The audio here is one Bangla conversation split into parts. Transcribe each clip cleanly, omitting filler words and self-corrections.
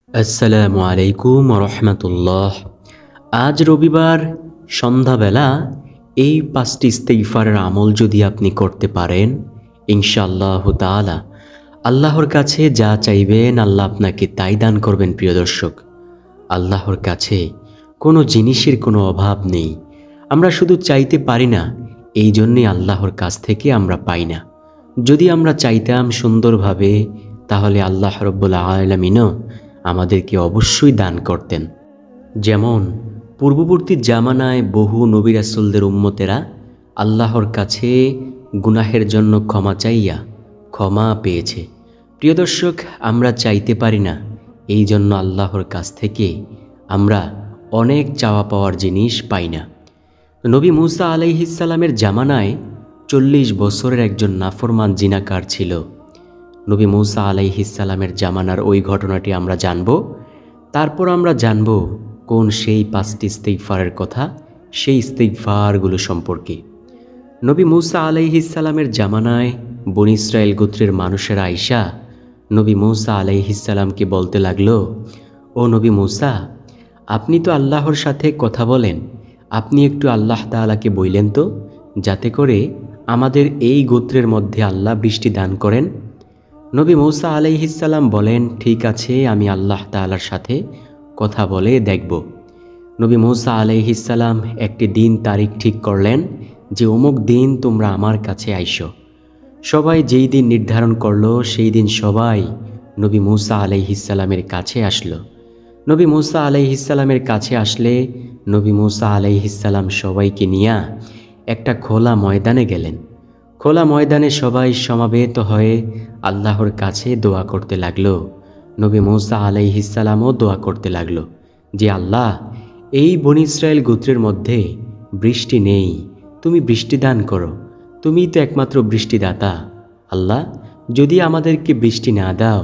আসসালামু আলাইকুম রহমতুল্লাহ। আজ রবিবার সন্ধ্যাবেলা এই 5টি ইস্তিগফারের আমল যদি আপনি করতে পারেন, ইনশাআল্লাহ তাআলা আল্লাহর কাছে যা চাইবেন আল্লাহ আপনাকে তাই দান করবেন। প্রিয় দর্শক, আল্লাহর কাছে কোনো জিনিসের কোনো অভাব নেই। আমরা শুধু চাইতে পারি না, এই জন্যে আল্লাহর কাছ থেকে আমরা পাই না। যদি আমরা চাইতাম সুন্দরভাবে, তাহলে আল্লাহ রব্বুল আলামিনও আমাদেরকে অবশ্যই দান করতেন। যেমন পূর্ববর্তী জামানায় বহু নবী রাসূলদের উম্মতেরা আল্লাহর কাছে গুনাহের জন্য ক্ষমা চাইয়া ক্ষমা পেয়েছে। প্রিয় দর্শক, আমরা চাইতে পারি না, এই জন্য আল্লাহর কাছ থেকে আমরা অনেক চাওয়া পাওয়ার জিনিস পাই না। নবী মূসা আলাইহিস সালামের জামানায় 40 বছরের একজন নাফরমান জিনাকার ছিল। নবী মূসা আলাইহিস সালামের জামানার ওই ঘটনাটি আমরা জানব। তারপর আমরা জানব কোন সেই 5টি ইস্তিগফারের কথা, সেই ইস্তিগফারগুলো সম্পর্কে। নবী মূসা আলাইহিস সালামের জামানায় বনী ইসরাইল গোত্রের মানুষেরা আইসা নবী মূসা আলাইহিস সালামকে বলতে লাগলো, ও নবী মূসা, আপনি তো আল্লাহর সাথে কথা বলেন, আপনি একটু আল্লাহ তাআলাকে বললেন তো, যাতে করে আমাদের এই গোত্রের মধ্যে আল্লাহ বৃষ্টি দান করেন। নবী মূসা আলাইহিস সালাম বলেন, ঠিক আছে, আমি আল্লাহ তাআলার সাথে কথা বলে দেখব। নবী মূসা আলাইহিস সালাম একটি দিন তারিখ ঠিক করলেন যে অমুক দিন তোমরা আমার কাছে আইসো। সবাই যেই দিন নির্ধারণ করলো, সেই দিন সবাই নবী মূসা আলাইহিস সালামের কাছে আসলো। নবী মূসা আলাইহিস সালামের কাছে আসলে নবী মূসা আলাইহিস সালাম সবাইকে নিয়ে একটা খোলা ময়দানে গেলেন। খোলা ময়দানে সবাই সমাবেত হয়ে আল্লাহর কাছে দোয়া করতে লাগলো। নবী মূসা আলাইহিস সালামও দোয়া করতে লাগলো যে আল্লাহ, এই বনী ইসরাইল গোত্রের মধ্যে বৃষ্টি নেই, তুমি বৃষ্টি দান করো, তুমিই তো একমাত্র বৃষ্টিদাতা। আল্লাহ, যদি আমাদেরকে বৃষ্টি না দাও,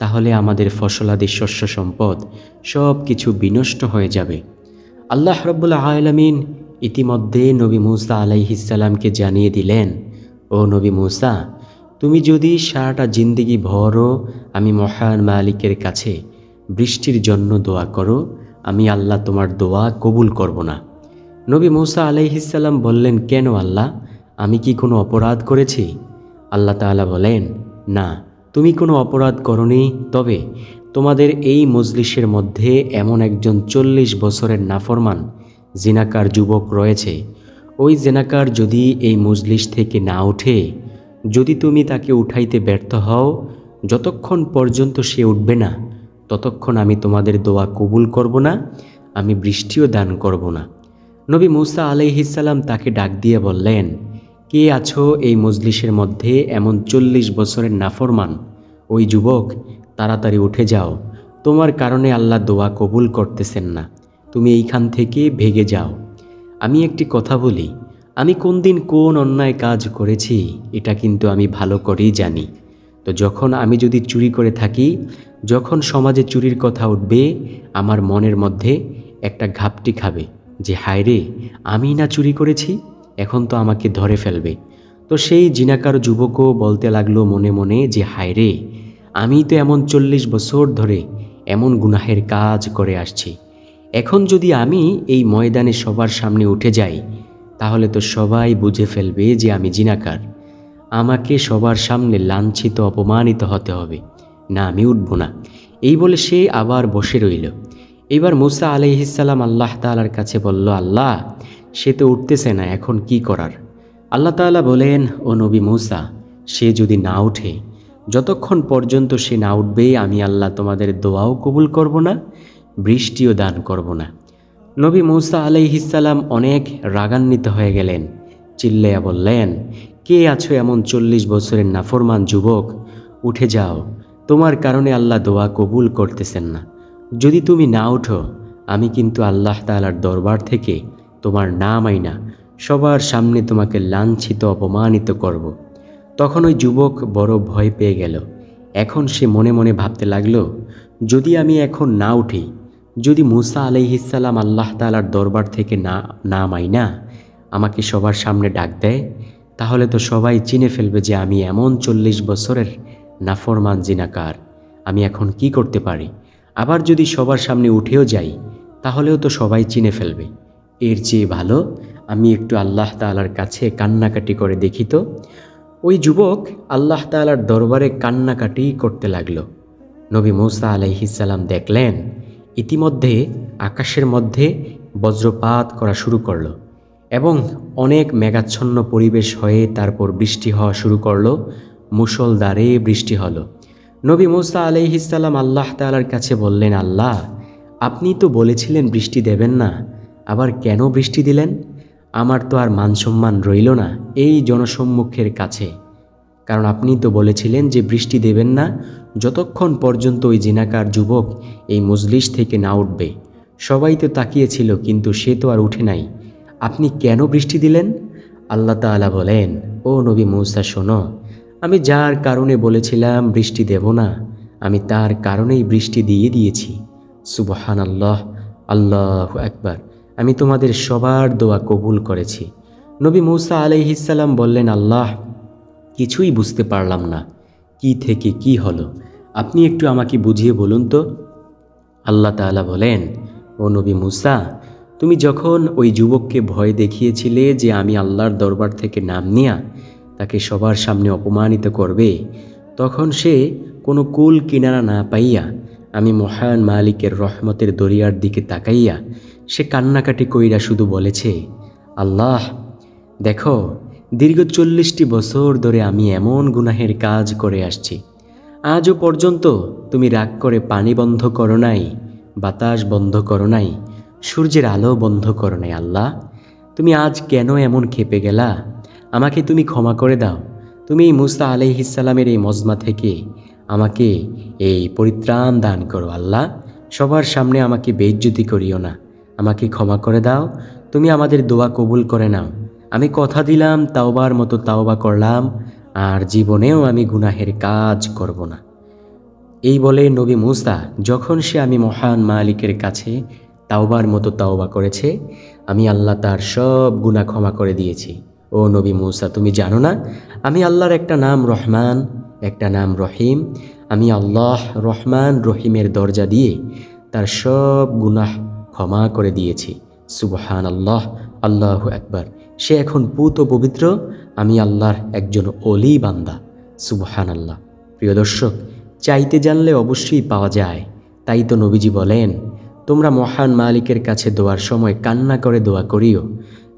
তাহলে আমাদের ফসলাদি শস্য সম্পদ সব কিছু বিনষ্ট হয়ে যাবে। আল্লাহ রাব্বুল আলামিন ইতিমধ্যে নবী মূসা আলাইহিস সালামকে জানিয়ে দিলেন, ও নবী মূসা, তুমি যদি সারাটা জিন্দেগি ভরও আমি মহান মালিকের কাছে বৃষ্টির জন্য দোয়া করো, আমি আল্লাহ তোমার দোয়া কবুল করব না। নবী মূসা আলাইহিস সালাম বললেন, কেন আল্লাহ, আমি কি কোনো অপরাধ করেছি? আল্লাহ তাআলা বলেন, না, তুমি কোনো অপরাধ করনি, তবে তোমাদের এই মজলিসের মধ্যে এমন একজন 40 বছরের নাফরমান জিনাকার যুবক রয়েছে। ওই জিনাকার যদি এই মজলিস থেকে না ওঠে, যদি তুমি তাকে উঠাইতে ব্যর্থ হও, যতক্ষণ পর্যন্ত সে উঠবে না, ততক্ষণ আমি তোমাদের দোয়া কবুল করব না, আমি বৃষ্টিও দান করব না। নবী মূসা আলাইহিস সালাম তাকে ডাক দিয়ে বললেন, কে আছো এই মজলিসের মধ্যে এমন 40 বছরের নাফরমান? ওই যুবক, তাড়াতাড়ি উঠে যাও, তোমার কারণে আল্লাহ দোয়া কবুল করতেছেন না, তুমি এইখান থেকে ভেগে যাও। আমি একটি কথা বলি, আমি কোন দিন কোন অন্যায় কাজ করেছি এটা কিন্তু আমি ভালো করেই জানি। তো যখন আমি যদি চুরি করে থাকি, যখন সমাজে চুরির কথা উঠবে, আমার মনের মধ্যে একটা ঘাপটি খাবে যে হায় রে, আমি না চুরি করেছি, এখন তো আমাকে ধরে ফেলবে। তো সেই জিনাকার যুবকও বলতে লাগলো মনে মনে যে হায় রে, আমি তো এমন 40 বছর ধরে এমন গুনাহের কাজ করে আসছি, এখন যদি আমি এই ময়দানে সবার সামনে উঠে যাই, তাহলে তো সবাই বুঝে ফেলবে যে আমি জিনাকার, আমাকে সবার সামনে লাঞ্ছিত অপমানিত হতে হবে, না আমি উঠব না। এই বলে সে আবার বসে রইল। এবার মূসা আলাইহিস সালাম আল্লাহ তাআলার কাছে বলল, আল্লাহ, সে তো উঠতেছে না, এখন কি করার? আল্লাহ তাআলা বলেন, ও নবী মূসা, সে যদি না উঠে, যতক্ষণ পর্যন্ত সে না উঠবে, আমি আল্লাহ তোমাদের দোয়াও কবুল করব না, বৃষ্টিও দান করব না। নবী মূসা আলাইহিস সালাম অনেক রাগান্বিত হয়ে গেলেন, চিল্লাইয়া বললেন, কে আছো এমন 40 বছরের নাফরমান যুবক, উঠে যাও, তোমার কারণে আল্লাহ দোয়া কবুল করতেছেন না। যদি তুমি না উঠো, আমি কিন্তু আল্লাহ তাআলার দরবার থেকে তোমার নাম আইনা সবার সামনে তোমাকে লাঞ্ছিত অপমানিত করব। তখন ওই যুবক বড় ভয় পেয়ে গেল। এখন সে মনে মনে ভাবতে লাগলো, যদি আমি এখন না উঠি, যদি মূসা আলাইহিস সালাম আল্লাহ তাআলার দরবার থেকে নাম আইনা আমাকে সবার সামনে ডাক দেয়, তাহলে তো সবাই চিনে ফেলবে যে আমি এমন 40 বছরের নাফরমান জিনাকার। আমি এখন কি করতে পারি? আবার যদি সবার সামনে উঠেও যাই তাহলেও তো সবাই চিনে ফেলবে। এর চেয়ে ভালো আমি একটু আল্লাহ তাআলার কাছে কান্নাকাটি করে দেখি তো। ওই যুবক আল্লাহ তাআলার দরবারে কান্নাকাটি করতে লাগলো। নবী মূসা আলাইহিস সালাম দেখলেন ইতিমধ্যে আকাশের মধ্যে বজ্রপাত করা শুরু করলো এবং অনেক মেঘাচ্ছন্ন পরিবেশ হয়ে তারপর বৃষ্টি হওয়া শুরু করলো। মুষলধারে বৃষ্টি হলো। নবী মূসা আলাইহিস সালাম আল্লাহ তাআলার কাছে বললেন, আল্লাহ, আপনি তো বলেছিলেন বৃষ্টি দেবেন না, আবার কেন বৃষ্টি দিলেন? আমার তো আর মান সম্মান রইল না এই জনসম্মুখের কাছে, কারণ আপনি তো বলেছিলেন যে বৃষ্টি দেবেন না যতক্ষণ পর্যন্ত ওই জিনাকার যুবক এই মজলিস থেকে না উঠবে। সবাই তো তাকিয়েছিল কিন্তু সে তো আর উঠে নাই, আপনি কেন বৃষ্টি দিলেন? আল্লাহ তাআলা বলেন, ও নবী মূসা শোনো, আমি যার কারণে বলেছিলাম বৃষ্টি দেব না, আমি তার কারণেই বৃষ্টি দিয়ে দিয়েছি। সুবহানাল্লাহ, আল্লাহু আকবার। আমি তোমাদের সবার দোয়া কবুল করেছি। নবী মূসা আলাইহিস সালাম বললেন, আল্লাহ, কিছুই বুঝতে পারলাম না, কি থেকে কি হলো, আপনি একটু আমাকে বুঝিয়ে বলুন তো। আল্লাহ তাআলা বলেন, ও নবী মূসা, তুমি যখন ওই যুবককে ভয় দেখিয়েছিলে যে আমি আল্লাহর দরবার থেকে নাম নিয়া তাকে সবার সামনে অপমানিত করবে, তখন সে কোনো কুল কিনারা না পাইয়া আমি মহান মালিকের রহমতের দরিয়ার দিকে তাকাইয়া সে কান্নাকাটি কইরা শুধু বলেছে, আল্লাহ দেখো, দীর্ঘ 40টি বছর ধরে আমি এমন গুনাহের কাজ করে আসছি, আজও পর্যন্ত তুমি রাগ করে পানি বন্ধ করো নাই, বাতাস বন্ধ করো নাই, সূর্যের আলো বন্ধ করো নাই। আল্লাহ, তুমি আজ কেন এমন ক্ষেপে গেলা? আমাকে তুমি ক্ষমা করে দাও। তুমি মূসা আলাইহিস সালামের এই মজমা থেকে আমাকে এই পরিত্রাণ দান করো। আল্লাহ, সবার সামনে আমাকে বেইজ্জতি করিও না, আমাকে ক্ষমা করে দাও। তুমি আমাদের দোয়া কবুল করে নাও। আমি কথা দিলাম তাওবার মতো তাওবা করলাম, আর জীবনেও আমি গুনাহের কাজ করব না। এই বলে নবী মূসা যখন সে আমি মহান মালিকের কাছে তাওবার মতো তাওবা করেছে, আমি আল্লাহ তার সব গুনাহ ক্ষমা করে দিয়েছি। ও নবী মূসা, তুমি জানো না আমি আল্লাহর একটা নাম রহমান, একটা নাম রহিম। আমি আল্লাহ রহমান রহিমের দরজা দিয়ে তার সব গুনাহ ক্ষমা করে দিয়েছি। সুবহানাল্লাহ, আল্লাহু আকবার। সে এখন পুত পবিত্র, আমি আল্লাহর একজন ওলি বান্দা। সুবহানাল্লাহ। প্রিয় দর্শক, চাইতে জানলে অবশ্যই পাওয়া যায়। তাই তো নবীজি বলেন, তোমরা মহান মালিকের কাছে দোয়ার সময় কান্না করে দোয়া করিও,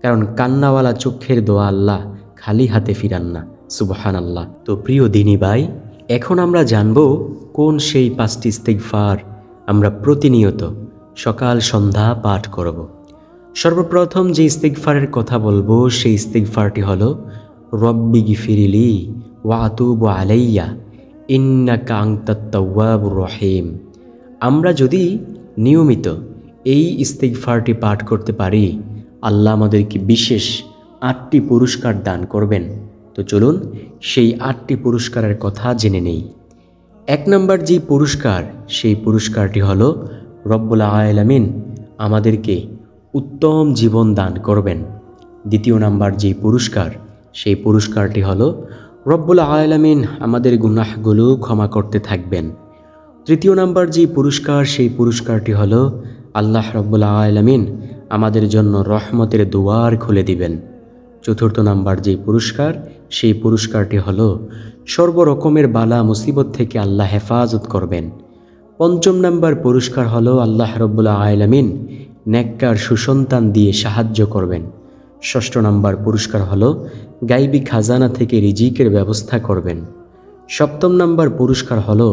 কারণ কান্নাওয়ালা চোখের দোয়া আল্লাহ খালি হাতে ফিরান না। সুবহানাল্লাহ। তো প্রিয় দিনী ভাই, এখন আমরা জানব কোন সেই 5টি ইস্তিগফার আমরা প্রতিনিয়ত সকাল সন্ধ্যা পাঠ করব। সর্বপ্রথম যে ইস্তিগফারের কথা বলবো সেই ইস্তিগফারটি হলো, রব্বি গিফিরিলি ওয়া আতুবু আলাইয়া ইন্নাকা আনতাত তাওয়াবুর রহিম। আমরা যদি নিয়মিত এই ইস্তিগফারটি পাঠ করতে পারি, আল্লাহ আমাদেরকে বিশেষ 8টি পুরস্কার দান করবেন। তো চলুন সেই 8টি পুরস্কারের কথা জেনে নেই। 1 নম্বর যে পুরস্কার, সেই পুরস্কারটি হলো রব্বুল আলামিন আমাদেরকে উত্তম জীবন দান করবেন। 2 নম্বর যে পুরস্কার, সেই পুরস্কারটি হলো রব্বুল আলামিন আমাদের গুনাহগুলো ক্ষমা করতে থাকবেন। 3 নম্বর যে পুরস্কার, সেই পুরস্কারটি হলো আল্লাহ রব্বুল আলামিন আমাদের জন্য রহমতের দুয়ার খুলে দিবেন। 4 নম্বর যে পুরস্কার, সেই পুরস্কারটি হলো সর্বরকমের বালা মুসিবত থেকে আল্লাহ হেফাজত করবেন। 5 নম্বর পুরস্কার হলো আল্লাহ রব্বুল আলামিন নেককার সুসন্তান দিয়ে সাহায্য করবেন। 6 নম্বর পুরস্কার হলো গায়বী খাজানা থেকে রিজিকের ব্যবস্থা করবেন। 7 নম্বর পুরস্কার হলো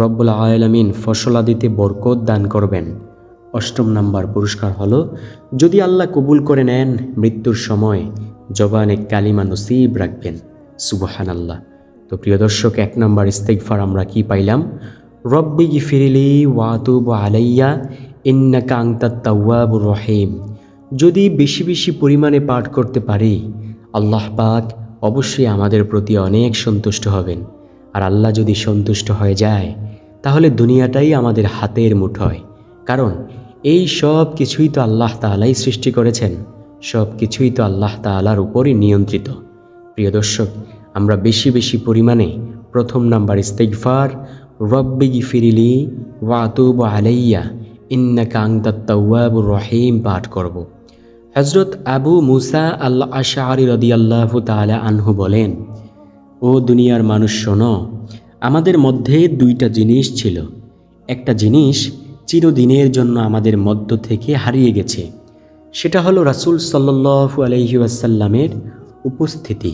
রব্বুল আলামিন ফসলাদিতে বরকত দান করবেন। 8 নম্বর পুরস্কার হলো যদি আল্লাহ কবুল করে নেন, মৃত্যুর সময় জবানে কালিমা নসিব রাখবেন। সুবহানাল্লাহ। তো প্রিয় দর্শক, 1 নম্বর ইস্তিগফার আমরা কি পাইলাম? রব্বি গিফিরিলি ওয়া আতুবু আলাইয়া ইন্নাকা আনতাত তাওয়াবুর রহিম। যদি বেশি বেশি পরিমাণে পাঠ করতে পারি, আল্লাহ পাক অবশ্যই আমাদের প্রতি অনেক সন্তুষ্ট হবেন। আর আল্লাহ যদি সন্তুষ্ট হয়ে যায়, তাহলে দুনিয়াটাই আমাদের হাতের মুঠোয়। কারণ এই সব কিছুই তো আল্লাহ তাআলাই সৃষ্টি করেছেন, সব কিছুই তো আল্লাহ তাআলার উপরই নিয়ন্ত্রিত। প্রিয় দর্শক, আমরা বেশি বেশি পরিমাণে 1 নম্বর ইস্তিগফার রব্বি গিফিরিলি ওয়া আতুবু আলাইয়া ইন্নাকা আনতাত তাওয়াবুর রহিম পাঠ করব। হযরত আবু মুসা আল আশআরী রাদিয়াল্লাহু তাআলা আনহু বলেন, ও দুনিয়ার মানুষ শোনো, আমাদের মধ্যে দুইটা জিনিস ছিল। একটা জিনিস চিরদিনের জন্য আমাদের মধ্য থেকে হারিয়ে গেছে, সেটা হলো রাসূল সাল্লাল্লাহু আলাইহি ওয়াসাল্লামের উপস্থিতি।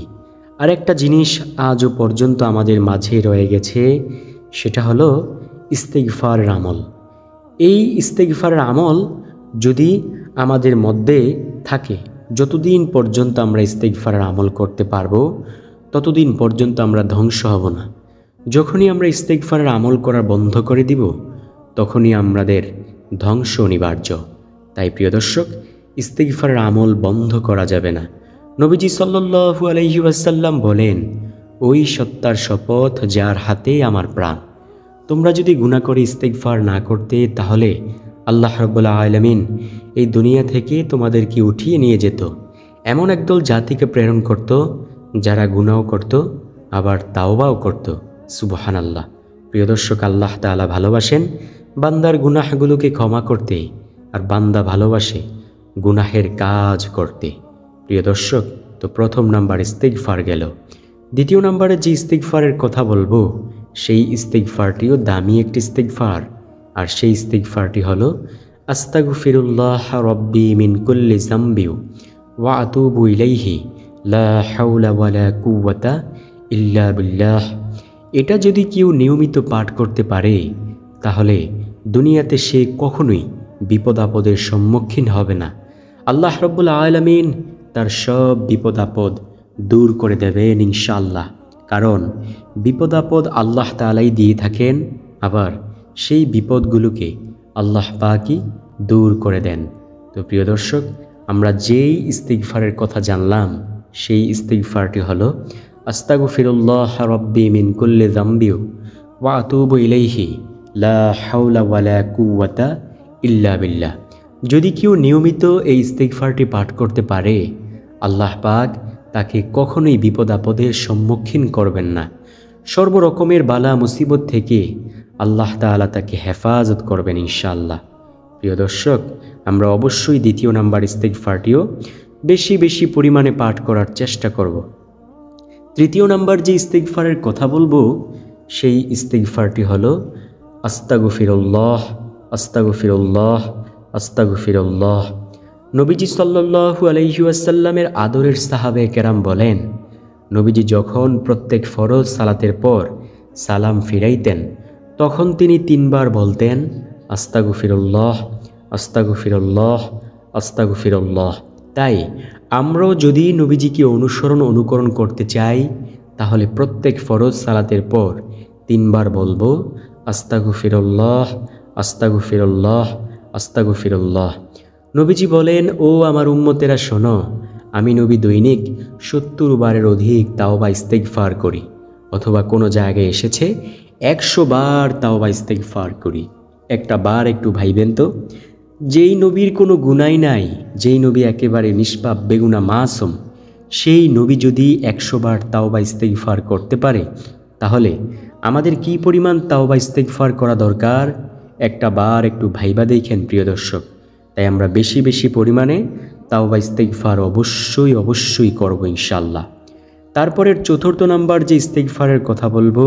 আর একটা জিনিস আজও পর্যন্ত আমাদের মাঝে রয়ে গেছে, সেটা হলো ইস্তিগফারের আমল। এই ইস্তিগফারের আমল যদি আমাদের মধ্যে থাকে, যতদিন পর্যন্ত আমরা ইস্তিগফারের আমল করতে পারবো ততদিন পর্যন্ত আমরা ধ্বংস হব না। যখনই আমরা ইস্তিগফারের আমল করা বন্ধ করে দিব তখনই আমাদের ধ্বংস অনিবার্য। তাই প্রিয় দর্শক, ইস্তিগফারের আমল বন্ধ করা যাবে না। নবীজি সাল্লাল্লাহু আলাইহি ওয়াসাল্লাম বলেন, ওই সত্তার শপথ যার হাতে আমার প্রাণ, তোমরা যদি গুনাহ করে ইস্তিগফার না করতে তাহলে আল্লাহ রাব্বুল আলামিন এই দুনিয়া থেকে তোমাদেরকে উঠিয়ে নিয়ে যেত। এমন একদল জাতিকে প্রেরণ করত যারা গুনাহও করত আবার তাওবাও করত। সুবহানাল্লাহ। প্রিয় দর্শক, আল্লাহ তাআলা ভালোবাসেন বান্দার গুনাহগুলোকে ক্ষমা করতে, আর বান্দা ভালোবাসে গুনাহের কাজ করতে। প্রিয় দর্শক, তো প্রথম নাম্বার ইস্তিগফার গেল। দ্বিতীয় নাম্বারে যে ইস্তিগফারের কথা বলবো সেই ইস্তিগফারটিও দামি একটি ইস্তিগফার, আর সেই ইস্তিগফারটি হলো আস্তাগফিরুল্লাহ রব্বি মিন কুল্লি যামবি ওয়া আতুবু ইলাইহি লা হাওলা ওয়ালা কুওয়াতা ইল্লা বিল্লাহ। এটা যদি কেউ নিয়মিত পাঠ করতে পারে তাহলে দুনিয়াতে সে কখনোই বিপদ আপদের সম্মুখীন হবে না। আল্লাহ রাব্বুল আলামিন তার সব বিপদ আপদ দূর করে দেবেন ইনশাআল্লাহ। কারণ বিপদ আপদ আল্লাহ তাআলাই দিয়ে থাকেন, আবার সেই বিপদগুলোকে আল্লাহ পাকই দূর করে দেন। তো প্রিয় দর্শক, আমরা যেই ইস্তিগফারের কথা জানলাম সেই ইস্তিগফারটি হলো আস্তাগফিরুল্লাহ রব্বি মিন কুল্লি যামবি ওয়া আতুবু ইলাইহি লা হাওলা ওয়ালা কুওয়াতা ইল্লা বিল্লাহ। যদি কেউ নিয়মিত এই ইস্তিগফারটি পাঠ করতে পারে আল্লাহ পাক তাকে কখনোই বিপদ আপদের সম্মুখীন করবেন না। সর্বরকমের বালা মুসিবত থেকে আল্লাহ তাআলা তাকে হেফাজত করবেন ইনশাআল্লাহ। প্রিয় দর্শক, আমরা অবশ্যই দ্বিতীয় নাম্বার ইস্তিগফারটিও বেশি বেশি পরিমাণে পাঠ করার চেষ্টা করব। তৃতীয় নাম্বার যে ইস্তিগফারের কথা বলবো সেই ইস্তিগফারটি হলো আস্তাগফিরুল্লাহ আস্তাগফিরুল্লাহ আস্তাগফিরুল্লাহ। নবীজি সাল্লাল্লাহু আলাইহি ওয়াসাল্লামের আদরের সাহাবে কেরাম বলেন, নবীজি যখন প্রত্যেক ফরজ সালাতের পর সালাম ফিরাইতেন তখন তিনি 3 বার বলতেন আস্তাগফিরুল্লাহ আস্তাগফিরুল্লাহ আস্তাগফিরুল্লাহ। তাই আমরাও যদি নবীজিকে অনুকরণ করতে চাই তাহলে প্রত্যেক ফরজ সালাতের পর 3 বার বলবো আস্তাগফিরুল্লাহ আস্তাগফিরুল্লাহ আস্তাগফিরুল্লাহ। নবীজি বলেন, ও আমার উম্মতেরা শোনো, আমি নবী দৈনিক 70 বারের অধিক তাওবা ইস্তিগফার করি, অথবা কোনো জায়গায় এসেছে 100 বার তাওবা ইস্তিগফার করি। একটা বার একটু ভাইবেন তো, যেই নবীর কোনো গুনাই নাই, যেই নবী একেবারে নিষ্পাপ বেগুনা মাসুম, সেই নবী যদি 100 বার তাওবা ইস্তিগফার করতে পারে তাহলে আমাদের কি পরিমাণ তাওবা ইস্তিগফার করা দরকার একটা বার একটু ভাইবা দেখেন প্রিয় দর্শক। তাই আমরা বেশি বেশি পরিমাণে তাওবা ইস্তিগফার অবশ্যই করব ইনশাআল্লাহ। তারপরের চতুর্থ নাম্বার যে ইস্তিগফারের কথা বলবো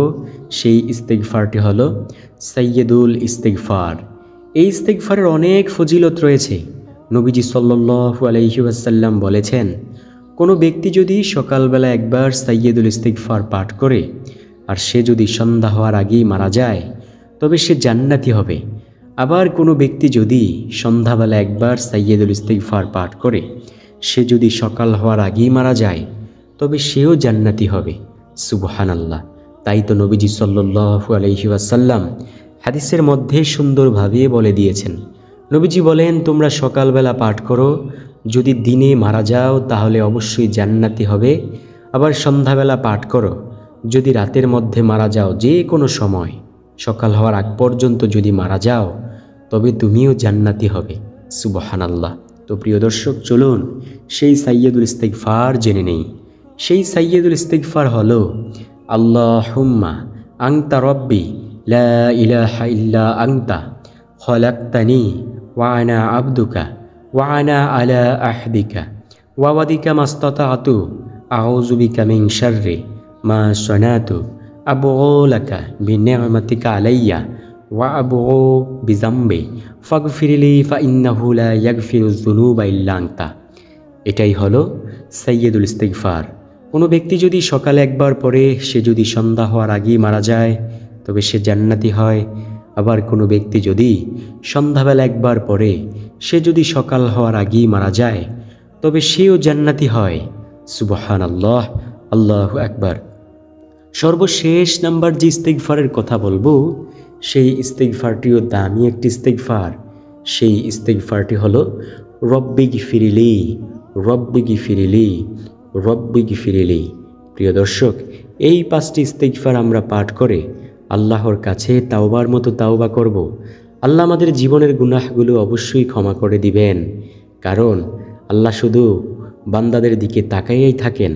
সেই ইস্তিগফারটি হলো সাইয়্যিদুল ইস্তিগফার। এই ইস্তিগফারের অনেক ফজিলত রয়েছে। নবীজি সাল্লাল্লাহু আলাইহি ওয়াসাল্লাম বলেছেন, কোনো ব্যক্তি যদি সকালবেলা একবার সাইয়্যিদুল ইস্তিগফার পাঠ করে আর সে যদি সন্ধ্যা হওয়ার আগেই মারা যায় তবে সে জান্নাতি হবে। আবার কোনো ব্যক্তি যদি সন্ধ্যাবেলা একবার সাইয়্যিদুল ইস্তিগফার পাঠ করে সে যদি সকাল হওয়ার আগেই মারা যায় তবে সেও জান্নাতি হবে। সুবহানাল্লাহ। তাই তো নবীজি সাল্লাল্লাহু আলাইহি ওয়াসাল্লাম হাদিসের মধ্যে সুন্দরভাবে বলে দিয়েছেন। নবীজি বলেন, তোমরা সকালবেলা পাঠ করো, যদি দিনে মারা যাও তাহলে অবশ্যই জান্নাতি হবে। আবার সন্ধ্যাবেলা পাঠ করো, যদি রাতের মধ্যে মারা যাও, যে কোনো সময় সকাল হওয়ার আগ পর্যন্ত যদি মারা যাও তবে তুমিও জান্নাতি হবে। সুবহানাল্লাহ। তো প্রিয় দর্শক, চলুন সেই সাইয়্যিদুল ইস্তিগফার জেনে নেই। সেই সাইয়্যিদুল ইস্তিগফার হলো আল্লাহুম্মা আনতা রব্বি লা ইলাহা ইল্লা আনতা খলাকতানি ওয়া আনা আবদুকা ওয়া আনা আলা আহদিকা ওয়া ওয়াদিকা মাস্তাতাতু আউযু বিকা মিন শাররি মা সানাতু আবুউ লাকা বিনি'মাতিকা আলাইয়া ওয়া আবুউ বিযামবি ফাগফিরলি ফাইন্নাহু লা ইয়াগফিরুয যুনুবা ইল্লা আনতা। এটাই হলো সাইয়্যিদুল ইস্তিগফার। কোনো ব্যক্তি যদি সকালে একবার পড়ে সে যদি সন্ধ্যা হওয়ার আগেই মারা যায় তবে সে জান্নাতি হয়। আবার কোনো ব্যক্তি যদি সন্ধ্যাবেলা একবার পড়ে সে যদি সকাল হওয়ার আগেই মারা যায় তবে সেও জান্নাতি হয়। সুবহানাল্লাহ, আল্লাহু আকবার। সর্বশেষ নাম্বার যে ইস্তিগফারের কথা বলবো সেই ইস্তিগফারটিও দামি একটি ইস্তিগফার। সেই ইস্তিগফারটি হলো রব্বিগফিরলি, রব্বিগফিরলি, রব্বিগফিরলি। প্রিয় দর্শক, এই 5টি ইস্তিগফার আমরা পাঠ করে আল্লাহর কাছে তাওবার মতো তাওবা করব। আল্লাহ আমাদের জীবনের গুনাহগুলো অবশ্যই ক্ষমা করে দিবেন, কারণ আল্লাহ শুধু বান্দাদের দিকে তাকাইয়াই থাকেন।